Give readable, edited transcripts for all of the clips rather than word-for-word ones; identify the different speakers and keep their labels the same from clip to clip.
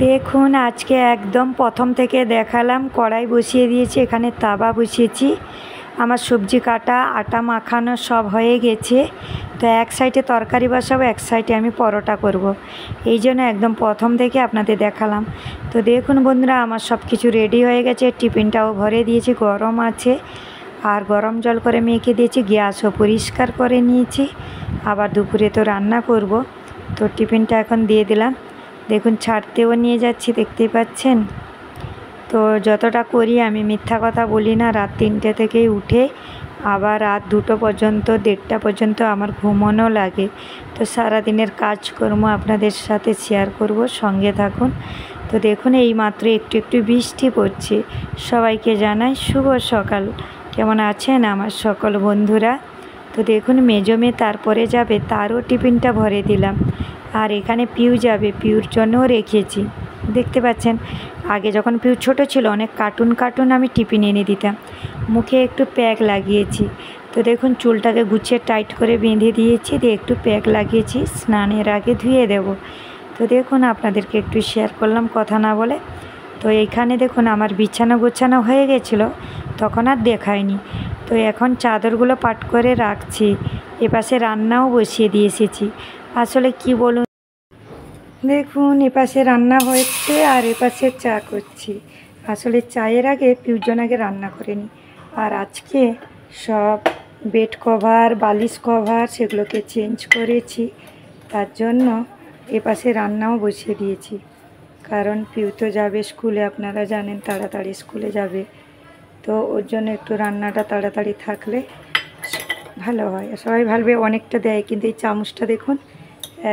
Speaker 1: দেখুন আজকে একদম প্রথম থেকে দেখালাম, কড়াই বসিয়ে দিয়েছি, এখানে তাওয়া বসিয়েছি, আমার সবজি কাটা আটা মাখানো সব হয়ে গেছে। তো এক সাইডে তরকারি বসাবো, এক সাইডে আমি পরোটা করব। এই জন্য একদম প্রথম থেকে আপনাদের দেখালাম। তো দেখুন বন্ধুরা, আমার সব কিছু রেডি হয়ে গেছে, টিফিনটাও ভরে দিয়েছি, গরম আছে আর গরম জল করে মেখে দিয়েছি, গ্যাসও পরিষ্কার করে নিয়েছি। আবার দুপুরে তো রান্না করব, তো টিফিনটা এখন দিয়ে দিলাম। দেখুন ছাড়তেও নিয়ে যাচ্ছি, দেখতেই পাচ্ছেন। তো যতটা করি আমি মিথ্যা কথা বলি না, রাত 3টে থেকেই উঠে আবার রাত 2টো পর্যন্ত 1:30টা পর্যন্ত আমার ঘুমানো লাগে। তো সারাদিনের কাজকর্ম আপনাদের সাথে শেয়ার করব, সঙ্গে থাকুন। তো দেখুন এই মাত্র একটু একটু বৃষ্টি পড়ছে। সবাইকে জানাই শুভ সকাল। কেমন আছেন আমার সকল বন্ধুরা? তো দেখুন মেজো মেয়ে তারপরে যাবে, তারও টিফিনটা ভরে দিলাম। আর এখানে পিউ যাবে, পিউর জন্যও রেখেছি। দেখতে পাচ্ছেন, আগে যখন পিউ ছোট ছিল অনেক কার্টুন আমি টিফিন এনে দিতাম। মুখে একটু প্যাক লাগিয়েছি। তো দেখুন চুলটাকে গুছিয়ে টাইট করে বেঁধে দিয়েছি, দিয়ে একটু প্যাক লাগিয়েছি, স্নানের আগে ধুয়ে দেব। তো দেখুন আপনাদেরকে একটু শেয়ার করলাম কথা না বলে। তো এইখানে দেখুন আমার বিছানা গোছানো হয়ে গেছিলো, তখন আর দেখায়নি। তো এখন চাদরগুলো পাট করে রাখছি, এপাশে রান্নাও বসিয়ে দিয়ে এসেছি। আসলে কি বলুন, দেখুন এপাশে রান্না হয়েছে আর এপাশে চা করছি। আসলে চায়ের আগে পিউজন আগে রান্না করে নিই। আর আজকে সব বেড কভার বালিশ কভার সেগুলোকে চেঞ্জ করেছি, তার জন্য এপাশে রান্নাও বসিয়ে দিয়েছি। কারণ পিউ তো যাবে স্কুলে, আপনারা জানেন তাড়াতাড়ি স্কুলে যাবে। তো ওর জন্য একটু রান্নাটা তাড়াতাড়ি থাকলে ভালো হয়। সবাই ভাববে অনেকটা দেয়, কিন্তু এই চামচটা দেখুন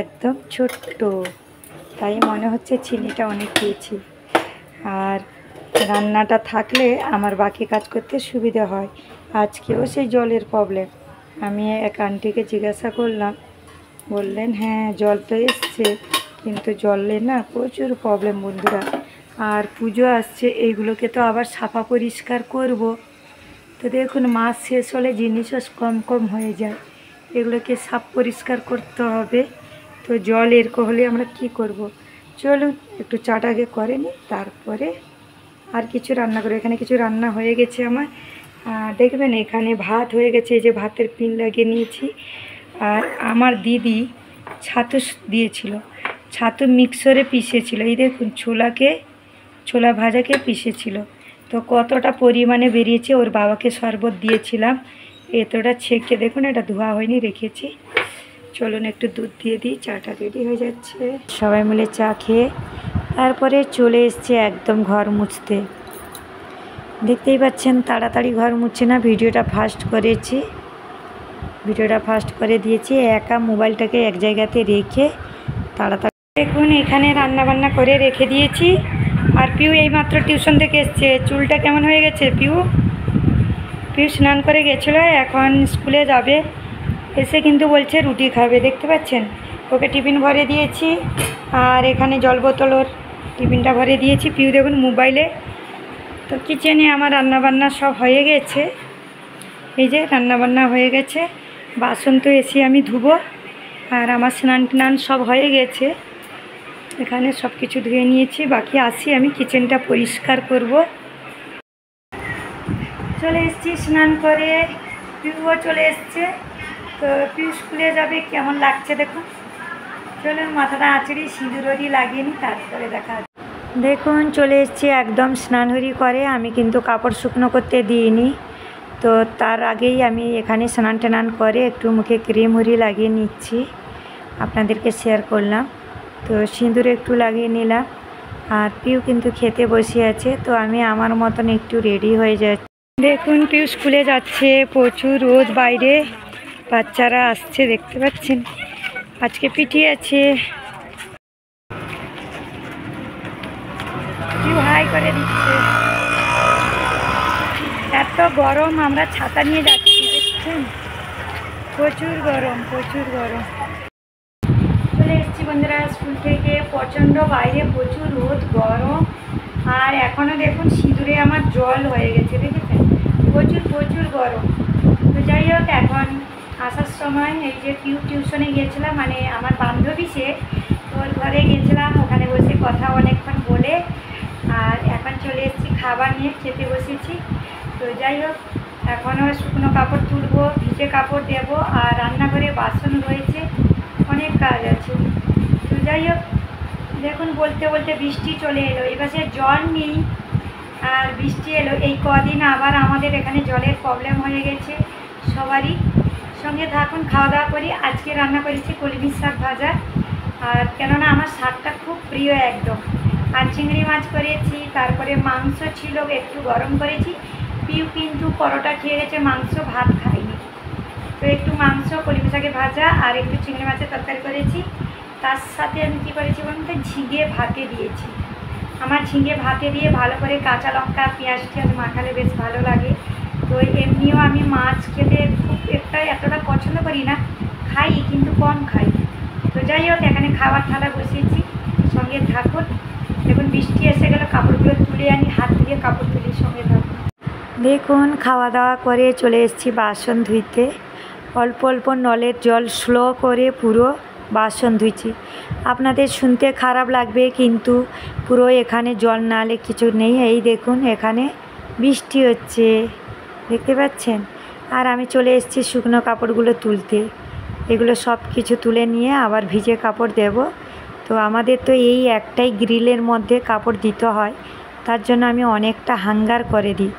Speaker 1: একদম ছোট্ট, তাই মনে হচ্ছে চিনিটা অনেক দিয়েছি। আর রান্নাটা থাকলে আমার বাকি কাজ করতে সুবিধা হয়। আজকেও সেই জলের প্রবলেম। আমি এক আন্টিকে জিজ্ঞাসা করলাম, বললেন হ্যাঁ জল তো এসছে, কিন্তু জলে না প্রচুর প্রবলেম বন্ধুরা। আর পুজো আসছে, এইগুলোকে তো আবার সাফা পরিষ্কার করব। তো দেখুন মাস শেষ হলে জিনিসও কম হয়ে যায়, এগুলোকে সাফ পরিষ্কার করতে হবে। তো জল এরকম হলে আমরা কি করব। চলুন একটু চাটা আগে করে নিই, তারপরে আর কিছু রান্না করবো। এখানে কিছু রান্না হয়ে গেছে আমার, দেখবেন এখানে ভাত হয়ে গেছে, এই যে ভাতের পিন লাগিয়ে নিয়েছি। আর আমার দিদি ছাতু দিয়েছিল, ছাতু মিক্সরে পিষেছিল, এই দেখুন ছোলা ভাজাকে পিষেছিল। তো কতটা পরিমাণে বেরিয়েছে, ওর বাবাকে শরবত দিয়েছিলাম, এতটা ছেঁকে দেখুন, এটা ধোয়া হয়নি রেখেছি। চলুন একটু দুধ দিয়ে দিই, চাটা রেডি হয়ে যাচ্ছে। সবাই মিলে চা খেয়ে তারপরে চলে এসছে একদম ঘর মুছতে। দেখতেই পাচ্ছেন তাড়াতাড়ি ঘর মুছছে না, ভিডিওটা ফাস্ট করে দিয়েছি, একা মোবাইলটাকে এক জায়গাতে রেখে তাড়াতাড়ি। দেখুন এখানে রান্নাবান্না করে রেখে দিয়েছি। আর পিউ এইমাত্র টিউশন থেকে এসছে। চুলটা কেমন হয়ে গেছে পিউ স্নান করে গেছিলো, এখন স্কুলে যাবে। এসে কিন্তু বলছে রুটি খাবে, দেখতে পাচ্ছেন। ওকে টিফিন ভরে দিয়েছি, আর এখানে জল বোতল ওর টিফিনটা ভরে দিয়েছি। পিউ দেখুন মোবাইলে। তো কিচেনে আমার রান্নাবান্না সব হয়ে গেছে, এই যে রান্নাবান্না হয়ে গেছে। বাসন তো এসে আমি ধুবো, আর আমার স্নান টান সব হয়ে গেছে। এখানে সব কিছু ধুয়ে নিয়েছি, বাকি আসি আমি কিচেনটা পরিষ্কার করব। চলে এসেছি স্নান করে, পিউও চলে এসছে। তো পিউ স্কুলে যাবে, কেমন লাগছে দেখুন। চলুন মাথাটা আঁচড়ি সিঁদুরই লাগিয়ে নিই, তারপরে দেখা। দেখুন চলে এসেছি একদম স্নান হরি করে। আমি কিন্তু কাপড় শুকনো করতে দিইনি, তো তার আগেই আমি এখানে স্নান টান করে একটু মুখে ক্রিম হরি লাগিয়ে নিচ্ছি, আপনাদেরকে শেয়ার করলাম। তো সিঁদুর একটু লাগিয়ে নিলাম। আর পিউ কিন্তু খেতে বসে আছে, তো আমি আমার মতন একটু রেডি হয়ে যাচ্ছি। দেখুন পিউ স্কুলে যাচ্ছে, প্রচুর রোদ বাইরে, বাচ্চারা আসছে দেখতে পাচ্ছেন। আজকে পিটি আছে, পিউ হাই করে দিচ্ছে। এত গরম, আমরা ছাতা নিয়ে যাচ্ছি দেখছেন, প্রচুর গরম। চলে এসেছি বন্ধুরা স্কুল থেকে, প্রচণ্ড বাইরে প্রচুর রোদ গরম। আর এখনও দেখুন সিঁদুরে আমার জল হয়ে গেছে, দেখেছেন, প্রচুর গরম। তো যাই হোক, এখন আসার সময় এই যে টিউশনে গিয়েছিলাম, মানে আমার এসছে, ওর ঘরে গেছিলাম, ওখানে বসে কথা অনেকক্ষণ বলে আর এখন চলে এসেছি খাবার নিয়ে, খেতে বসেছি। তো যাই হোক, এখনও শুকনো কাপড় তুলবো, ভিজে কাপড় দেবো, আর রান্নাঘরে বাসন রয়েছে, অনেক কাজ আছে। তো যাই হোক, দেখুন বলতে বলতে বৃষ্টি চলে এলো, এবারে জল নেই আর বৃষ্টি এলো। এই কদিন আবার আমাদের এখানে জলের প্রবলেম হয়ে গেছে সবারই। সঙ্গে থাকুন, খাওয়া দাওয়া করি। আজকে রান্না করেছি কলমি শাক ভাজা, আর কেননা আমার শাকটা খুব প্রিয় একদম। আর চিংড়ি মাছ করেছি, তারপরে মাংস ছিল একটু গরম করেছি। পিউ কিন্তু পরোটা খেয়ে গেছে, মাংস ভাত খাইনি। তো একটু মাংস, কলমি শাকের ভাজা আর একটু চিংড়ি মাছের তরকারি করেছি। তার সাথে আমি কী করেছি বলুন তো, ঝিঙে ভাতে দিয়েছি। আমার ঝিঙে ভাতে দিয়ে ভালো করে কাঁচা লঙ্কা পেঁয়াজ টিয়াজ মাখালে বেশ ভালো লাগে। তো এমনিও আমি মাছ খেতে খুব এতটা পছন্দ করি না, খাই কিন্তু কম খাই। তো যাই হোক, এখানে খাবার থালা বসিয়েছি, সঙ্গে থাকুন। দেখুন বৃষ্টি এসে গেল, কাপড়গুলো তুলে আনি, হাত দিয়ে কাপড় তুলি, সঙ্গে থাকুন। দেখুন খাওয়া দাওয়া করে চলে এসেছি বাসন ধুইতে। অল্প অল্প নলের জল স্লো করে পুরো বাসন ধুইছি। আপনাদের শুনতে খারাপ লাগবে, কিন্তু পুরো এখানে জল নালে কিছু নেই। এই দেখুন এখানে বৃষ্টি হচ্ছে, দেখতে পাচ্ছেন। আর আমি চলে এসেছি শুকনো কাপড়গুলো তুলতে। এগুলো সব কিছু তুলে নিয়ে আবার ভিজে কাপড় দেব। তো আমাদের তো এই একটাই গ্রিলের মধ্যে কাপড় দিতে হয়, তার জন্য আমি অনেকটা হাঙ্গার করে দিই।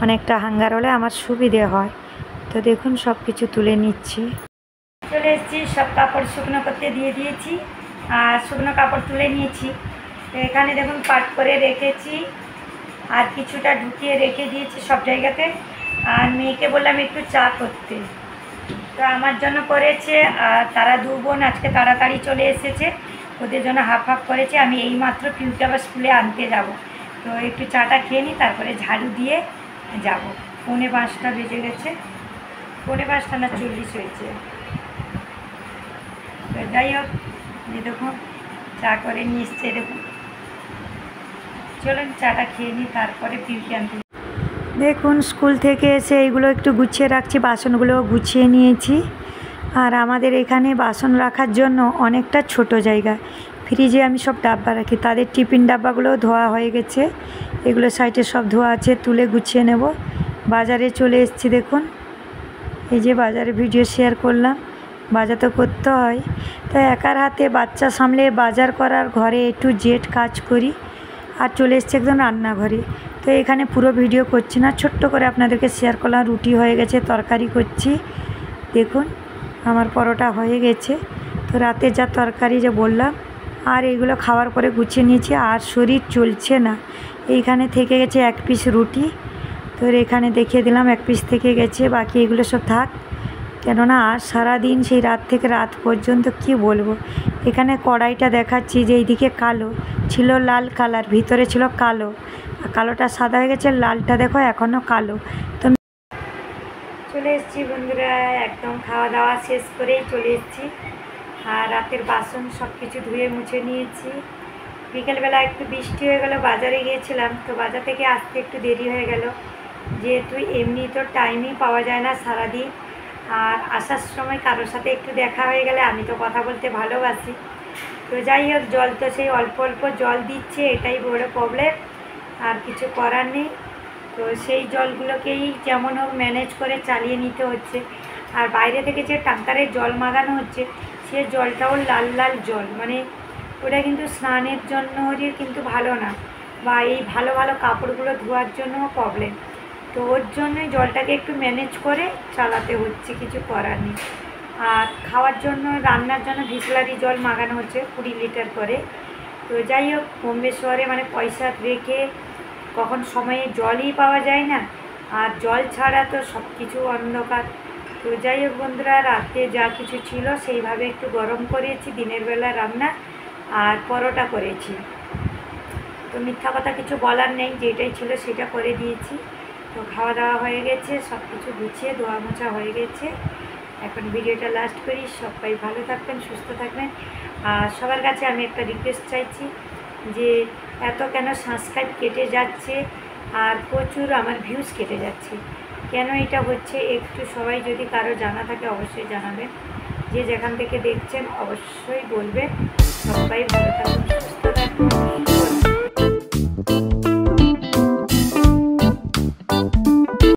Speaker 1: অনেকটা হাঙ্গার হলে আমার সুবিধে হয়। তো দেখুন সব কিছু তুলে নিচ্ছি। চলে এসেছি, সব কাপড় শুকনো করতে দিয়ে দিয়েছি আর শুকনো কাপড় তুলে নিয়েছি। তো এখানে দেখুন পাট করে রেখেছি আর কিছুটা ঢুকিয়ে রেখে দিয়েছি সব জায়গাতে। আর মেয়েকে বললাম একটু চা করতে, তো আমার জন্য করেছে। আর তারা দু বোন আজকে তাড়াতাড়ি চলে এসেছে, ওদের জন্য হাফ হাফ করেছে। আমি এইমাত্র পিউকে আবার স্কুলে আনতে যাব, তো একটু চাটা খেয়ে নিই, তারপরে ঝাড়ু দিয়ে যাব। 4:45 বেজে গেছে, 4:45 না 40 হয়েছে। তো যাই হোক, এই দেখুন চা করে নিয়ে এসছে, দেখুন। চলুন চাটা খেয়ে নিই, তারপরে পিউকে আনতে। দেখুন স্কুল থেকে এসে এইগুলো একটু গুছিয়ে রাখছি, বাসনগুলো গুছিয়ে নিয়েছি। আর আমাদের এখানে বাসন রাখার জন্য অনেকটা ছোট জায়গা, ফ্রিজে আমি সব ডাব্বা রাখি। তাদের টিফিন ডাব্বাগুলোও ধোয়া হয়ে গেছে, এগুলো সাইডে সব ধোয়া আছে, তুলে গুছিয়ে নেব। বাজারে চলে এসেছি, দেখুন এই যে বাজারে ভিডিও শেয়ার করলাম। বাজার তো করতে হয়, তাই একার হাতে বাচ্চা সামলে বাজার করার, ঘরে একটু জেড কাজ করি। আর চলে এসেছি একদম রান্নাঘরে। তো এখানে পুরো ভিডিও করছি না, ছোট্ট করে আপনাদেরকে শেয়ার করলাম। রুটি হয়ে গেছে, তরকারি করছি। দেখুন আমার পরোটা হয়ে গেছে। তো রাতে যা তরকারি যে বললাম, আর এইগুলো খাওয়ার পরে গুছিয়ে নিয়েছি। আর শরীর চলছে না, এইখানে থেকে গেছে 1 পিস রুটি। তো এখানে দেখিয়ে দিলাম 1 পিস থেকে গেছে, বাকি এগুলো সব থাক। কেননা আর সারাদিন সেই রাত থেকে রাত পর্যন্ত কি বলবো। এখানে কড়াইটা দেখাচ্ছি যে এইদিকে কালো ছিল, লাল কালার, ভিতরে ছিল কালো, আর কালোটা সাদা হয়ে গেছে, লালটা দেখো এখনও কালো। তো চলে এসেছি বন্ধুরা, একদম খাওয়া দাওয়া শেষ করেই চলে এসেছি। আর রাতের বাসন সব কিছু ধুয়ে মুছে নিয়েছি। বিকেলবেলা একটু বৃষ্টি হয়ে গেল, বাজারে গিয়েছিলাম, তো বাজার থেকে আসতে একটু দেরি হয়ে গেল, যেহেতু এমনি তো টাইমই পাওয়া যায় না সারাদিন। আর আসার সময় কারোর সাথে একটু দেখা হয়ে গেলে, আমি তো কথা বলতে ভালোবাসি। তো যাই হোক, জল তো সেই অল্প অল্প জল দিচ্ছে, এটাই বড় প্রবলেম, আর কিছু করার নেই। তো সেই জলগুলোকেই যেমন হোক ম্যানেজ করে চালিয়ে নিতে হচ্ছে। আর বাইরে থেকে যে ট্যাঙ্কারের জল মাগানো হচ্ছে, সে জলটাও লাল লাল জল, মানে ওটা কিন্তু স্নানের জন্য কিন্তু ভালো না, বা এই ভালো ভালো কাপড়গুলো ধোয়ার জন্যও প্রবলেম। তো ওর জন্যই জলটাকে একটু ম্যানেজ করে চালাতে হচ্ছে, কিছু করার নেই। আর খাওয়ার জন্য, রান্নার জন্য বিসলারি জল মাগানো হচ্ছে 20 লিটার করে। তো যাই হোক, বোম্বে শহরে মানে পয়সা রেখে কখন সময়ে জলই পাওয়া যায় না, আর জল ছাড়া তো সব কিছু অন্ধকার। তো যাই হোক বন্ধুরা, রাতে যা কিছু ছিল সেইভাবে একটু গরম করেছি, দিনের বেলা রান্না আর পরোটা করেছি। তো মিথ্যা কথা কিছু বলার নেই, যেটাই ছিল সেটা করে দিয়েছি। তো খাওয়া দাওয়া হয়ে গেছে, সব কিছু গুছিয়ে ধোয়া মোছা হয়ে গেছে। এখন ভিডিওটা লাস্ট করি। সবাই ভালো থাকবেন, সুস্থ থাকবেন। আর সবার কাছে আমি একটা রিকোয়েস্ট চাইছি যে এত কেন সাবস্ক্রাইব কেটে যাচ্ছে আর প্রচুর আমার ভিউজ কেটে যাচ্ছে, কেন এটা হচ্ছে একটু সবাই যদি কারো জানা থাকে অবশ্যই জানাবেন। যে যেখান থেকে দেখছেন অবশ্যই বলবেন। সবাই ভালো থাকুন।